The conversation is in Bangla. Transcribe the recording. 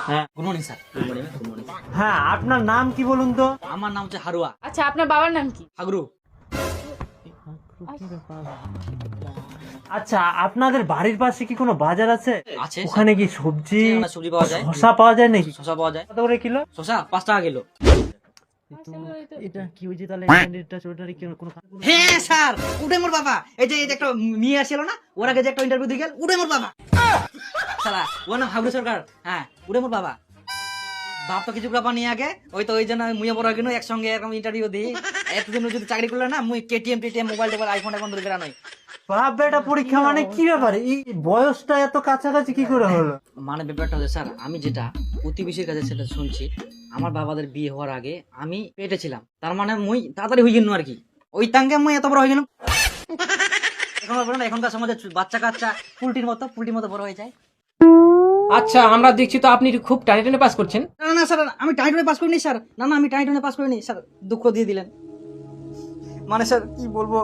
হ্যাঁ good morning sir. Good morning, good morning. হ্যাঁ, আপনার নাম কি বলুন তো? আমার নাম হচ্ছে হারুয়া আচ্ছা আপনার বাবার নাম কি? হাগরু। আচ্ছা, আপনাদের বাড়ির পাশে কি কোনো বাজার আছে? আছে ওখানে কি সবজি স্যার, সবজি পাওয়া যায়, শসা পাওয়া যায় নাকি? শসা পাওয়া যায়। কত করে কিলো? শসা 5 টাকা কিলো। এটা কি হয়েছে তাহলে? এটা চোটারি কি কোনো হ্যাঁ স্যার, উঠে মোর বাবা। এই যে একটা মেয়ে আসছিল না, ওর আগে যে একটা ইন্টারভিউ দিয়ে গেল, উঠে মোর বাবা। শালা ওর নাম হাগরু সরকার। হ্যাঁ, উঠে মোর বাবা। বাপ তো কিছু ব্যাপার নিয়ে আগে ওই জন্য মুইয়া বড় কিনো একসঙ্গে এরকম ইন্টারভিউ দিই। এতদিন যদি চাকরি করলে না, মুই কেটিএম টিটিএম মোবাইল টোবাইল আইফোন ধরে বেড়ানোই। বাপ বেটা পরীক্ষা মানে কি ব্যাপার? এই বয়সটা এত কাছাকাছি কি করে হলো? মানে ব্যাপারটা হচ্ছে স্যার, আমি যেটা প্রতিবেশীর কাছে সেটা শুনছি, আমার বাবাদের বিয়ে হওয়ার আগে আমি পেটে ছিলাম, তার মানে মুই তাড়াতাড়ি হয়ে গেল আর কি। ওই তাঙ্গে মুই এত বড় হয়ে গেল। এখন বলেন এখনকার সমাজে বাচ্চা কাচ্চা পুলটির মতো বড় হয়ে যায়। আচ্ছা, আমরা দেখছি তো আপনি খুব টানে টানে পাস করছেন। না না স্যার, আমি টাইটনে পাস করিনি স্যার। না আমি টাইটনে পাস করিনি স্যার, দুঃখ দিয়ে দিলেন। মানে স্যার কি বলবো,